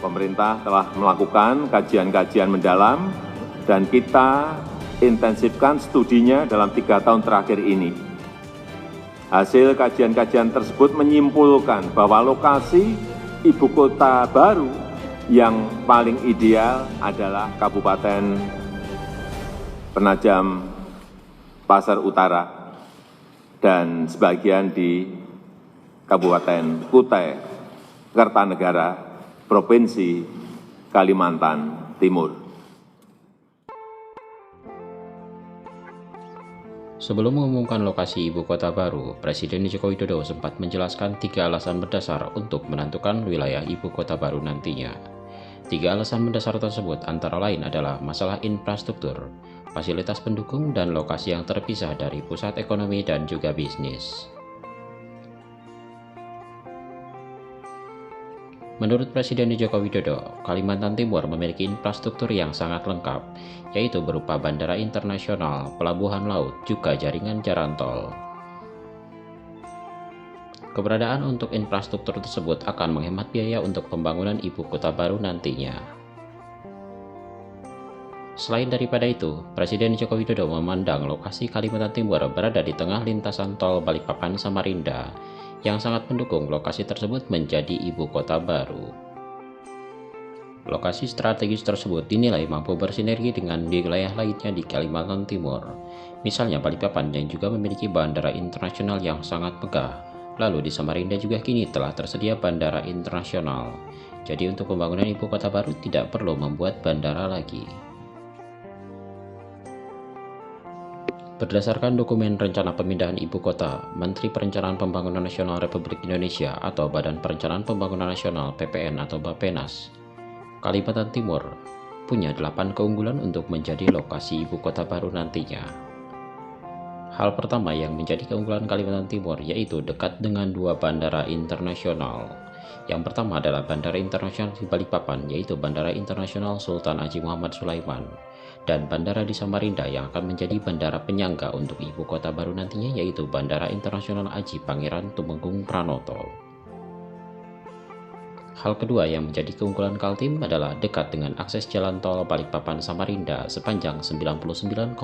Pemerintah telah melakukan kajian-kajian mendalam dan kita intensifkan studinya dalam 3 tahun terakhir ini. Hasil kajian-kajian tersebut menyimpulkan bahwa lokasi ibu kota baru yang paling ideal adalah Kabupaten Penajam Pasar Utara dan sebagian di Kabupaten Kutai Kartanegara, Provinsi Kalimantan Timur. Sebelum mengumumkan lokasi ibu kota baru, Presiden Joko Widodo sempat menjelaskan 3 alasan mendasar untuk menentukan wilayah ibu kota baru nantinya. 3 alasan mendasar tersebut antara lain adalah masalah infrastruktur, fasilitas pendukung, dan lokasi yang terpisah dari pusat ekonomi dan juga bisnis. Menurut Presiden Joko Widodo, Kalimantan Timur memiliki infrastruktur yang sangat lengkap, yaitu berupa bandara internasional, pelabuhan laut, juga jaringan jalan tol. Keberadaan untuk infrastruktur tersebut akan menghemat biaya untuk pembangunan ibu kota baru nantinya. Selain daripada itu, Presiden Joko Widodo memandang lokasi Kalimantan Timur berada di tengah lintasan tol Balikpapan Samarinda, yang sangat mendukung lokasi tersebut menjadi ibu kota baru. Lokasi strategis tersebut dinilai mampu bersinergi dengan wilayah lainnya di Kalimantan Timur, misalnya Balikpapan yang juga memiliki bandara internasional yang sangat megah. Lalu di Samarinda juga kini telah tersedia bandara internasional, jadi untuk pembangunan ibu kota baru tidak perlu membuat bandara lagi. Berdasarkan dokumen rencana pemindahan ibu kota, Menteri Perencanaan Pembangunan Nasional Republik Indonesia atau Badan Perencanaan Pembangunan Nasional (PPN) atau Bappenas, Kalimantan Timur punya 8 keunggulan untuk menjadi lokasi ibu kota baru nantinya. Hal pertama yang menjadi keunggulan Kalimantan Timur yaitu dekat dengan 2 bandara internasional. Yang pertama adalah Bandara Internasional di Balikpapan, yaitu Bandara Internasional Sultan Haji Muhammad Sulaiman, dan bandara di Samarinda yang akan menjadi bandara penyangga untuk ibu kota baru nantinya, yaitu Bandara Internasional Haji Pangeran Tumenggung Pranoto. Hal kedua yang menjadi keunggulan Kaltim adalah dekat dengan akses jalan tol Balikpapan Samarinda sepanjang 99,35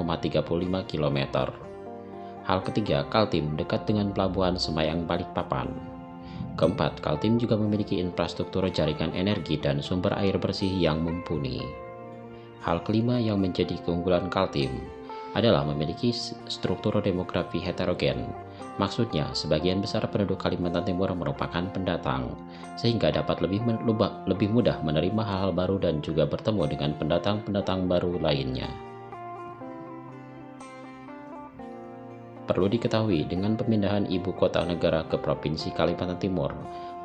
km. Hal ketiga, Kaltim dekat dengan Pelabuhan Semayang Balikpapan. Keempat, Kaltim juga memiliki infrastruktur jaringan energi dan sumber air bersih yang mumpuni. Hal kelima yang menjadi keunggulan Kaltim adalah memiliki struktur demografi heterogen. Maksudnya, sebagian besar penduduk Kalimantan Timur merupakan pendatang, sehingga dapat lebih mudah menerima hal-hal baru dan juga bertemu dengan pendatang-pendatang baru lainnya. Perlu diketahui, dengan pemindahan ibu kota negara ke Provinsi Kalimantan Timur,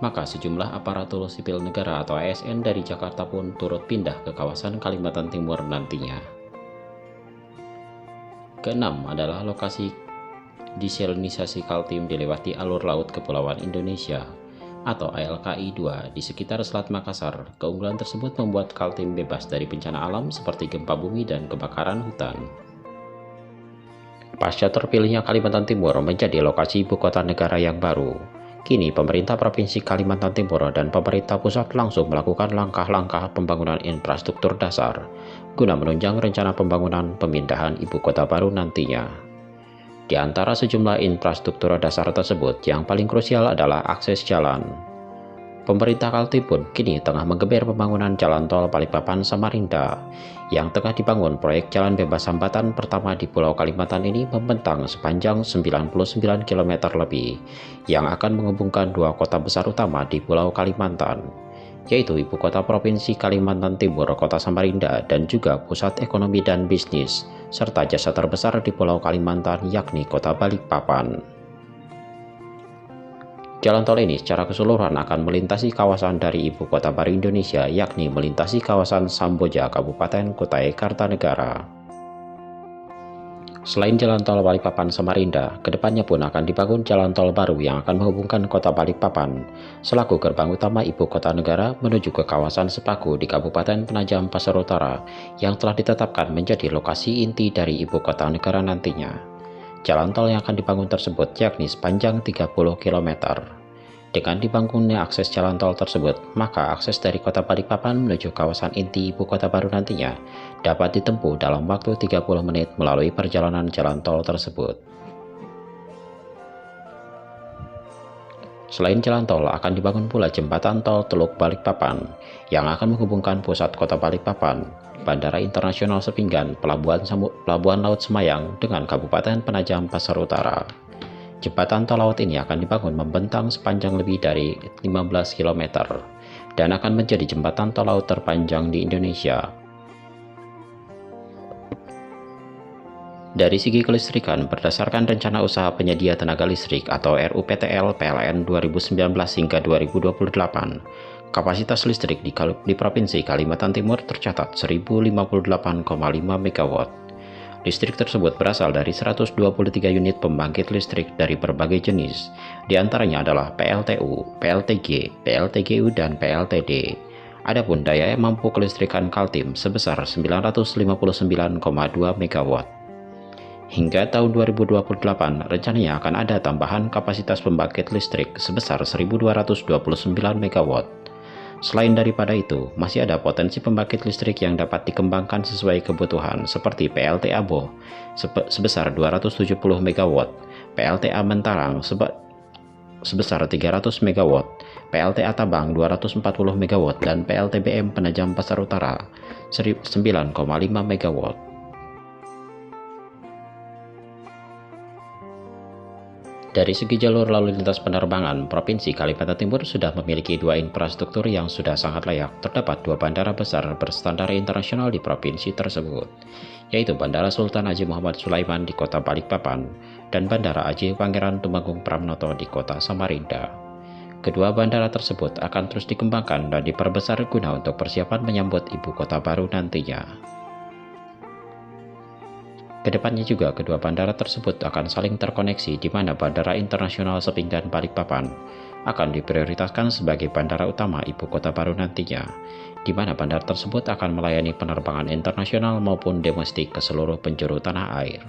maka sejumlah aparatur sipil negara atau ASN dari Jakarta pun turut pindah ke kawasan Kalimantan Timur nantinya. Keenam adalah lokasi desalinisasi Kaltim dilewati alur laut Kepulauan Indonesia atau ALKI 2 di sekitar Selat Makassar. Keunggulan tersebut membuat Kaltim bebas dari bencana alam seperti gempa bumi dan kebakaran hutan. Pasca terpilihnya Kalimantan Timur menjadi lokasi ibu kota negara yang baru, kini pemerintah Provinsi Kalimantan Timur dan pemerintah pusat langsung melakukan langkah-langkah pembangunan infrastruktur dasar guna menunjang rencana pembangunan pemindahan ibu kota baru nantinya. Di antara sejumlah infrastruktur dasar tersebut, yang paling krusial adalah akses jalan. Pemerintah Kaltim pun kini tengah menggeber pembangunan jalan tol Balikpapan Samarinda yang tengah dibangun. Proyek jalan bebas hambatan pertama di Pulau Kalimantan ini membentang sepanjang 99 km lebih yang akan menghubungkan 2 kota besar utama di Pulau Kalimantan, yaitu ibu kota Provinsi Kalimantan Timur, Kota Samarinda, dan juga pusat ekonomi dan bisnis serta jasa terbesar di Pulau Kalimantan, yakni Kota Balikpapan. Jalan tol ini secara keseluruhan akan melintasi kawasan dari ibu kota baru Indonesia, yakni melintasi kawasan Samboja, Kabupaten Kutai Kartanegara. Selain jalan tol Balikpapan Samarinda, kedepannya pun akan dibangun jalan tol baru yang akan menghubungkan kota Balikpapan selaku gerbang utama ibu kota negara menuju ke kawasan Sepaku di Kabupaten Penajam Pasar Utara yang telah ditetapkan menjadi lokasi inti dari ibu kota negara nantinya. Jalan tol yang akan dibangun tersebut yakni sepanjang 30 km. Dengan dibangunnya akses jalan tol tersebut, maka akses dari kota Balikpapan menuju kawasan inti ibu kota baru nantinya dapat ditempuh dalam waktu 30 menit melalui perjalanan jalan tol tersebut. Selain jalan tol, akan dibangun pula jembatan tol Teluk Balikpapan yang akan menghubungkan pusat kota Balikpapan, Bandara Internasional Sepinggan, Pelabuhan Laut Semayang dengan Kabupaten Penajam Pasar Utara. Jembatan tol laut ini akan dibangun membentang sepanjang lebih dari 15 km dan akan menjadi jembatan tol laut terpanjang di Indonesia. Dari segi kelistrikan, berdasarkan Rencana Usaha Penyedia Tenaga Listrik atau RUPTL PLN 2019 hingga 2028, kapasitas listrik di Provinsi Kalimantan Timur tercatat 1058,5 MW. Listrik tersebut berasal dari 123 unit pembangkit listrik dari berbagai jenis, diantaranya adalah PLTU, PLTG, PLTGU, dan PLTD. Adapun daya mampu kelistrikan Kaltim sebesar 959,2 MW. Hingga tahun 2028, rencananya akan ada tambahan kapasitas pembangkit listrik sebesar 1229 MW. Selain daripada itu, masih ada potensi pembangkit listrik yang dapat dikembangkan sesuai kebutuhan seperti PLTA Boh sebesar 270 MW, PLTA Mentarang sebesar 300 MW, PLTA Tabang 240 MW, dan PLTBM Penajam Pasar Utara 9,5 MW. Dari segi jalur lalu lintas penerbangan, Provinsi Kalimantan Timur sudah memiliki dua infrastruktur yang sudah sangat layak. Terdapat dua bandara besar berstandar internasional di provinsi tersebut, yaitu Bandara Sultan Haji Muhammad Sulaiman di kota Balikpapan dan Bandara Haji Pangeran Tumenggung Pramnoto di kota Samarinda. Kedua bandara tersebut akan terus dikembangkan dan diperbesar guna untuk persiapan menyambut ibu kota baru nantinya. Kedepannya juga kedua bandara tersebut akan saling terkoneksi di mana Bandara Internasional Sepinggan Balikpapan akan diprioritaskan sebagai bandara utama ibu kota baru nantinya, di mana bandara tersebut akan melayani penerbangan internasional maupun domestik ke seluruh penjuru tanah air.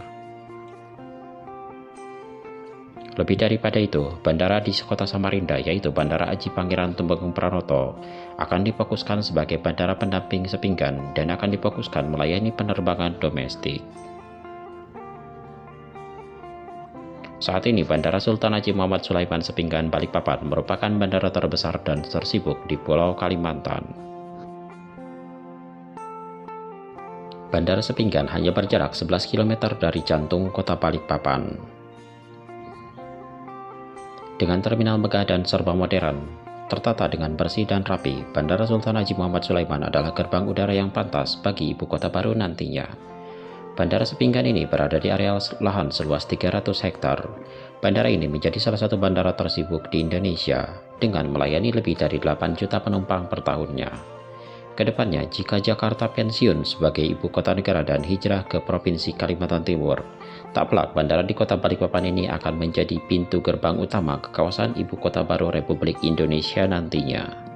Lebih daripada itu, bandara di kota Samarinda yaitu Bandara Haji Pangeran Tumenggung Pramnoto akan difokuskan sebagai bandara pendamping Sepinggan dan akan difokuskan melayani penerbangan domestik. Saat ini, Bandara Sultan Haji Muhammad Sulaiman Sepinggan Balikpapan merupakan bandara terbesar dan tersibuk di Pulau Kalimantan. Bandara Sepinggan hanya berjarak 11 km dari jantung kota Balikpapan. Dengan terminal megah dan serba modern, tertata dengan bersih dan rapi, Bandara Sultan Haji Muhammad Sulaiman adalah gerbang udara yang pantas bagi ibu kota baru nantinya. Bandara Sepinggan ini berada di area lahan seluas 300 hektar. Bandara ini menjadi salah satu bandara tersibuk di Indonesia dengan melayani lebih dari 8 juta penumpang per tahunnya. Kedepannya, jika Jakarta pensiun sebagai ibu kota negara dan hijrah ke Provinsi Kalimantan Timur, tak pelak bandara di kota Balikpapan ini akan menjadi pintu gerbang utama ke kawasan ibu kota baru Republik Indonesia nantinya.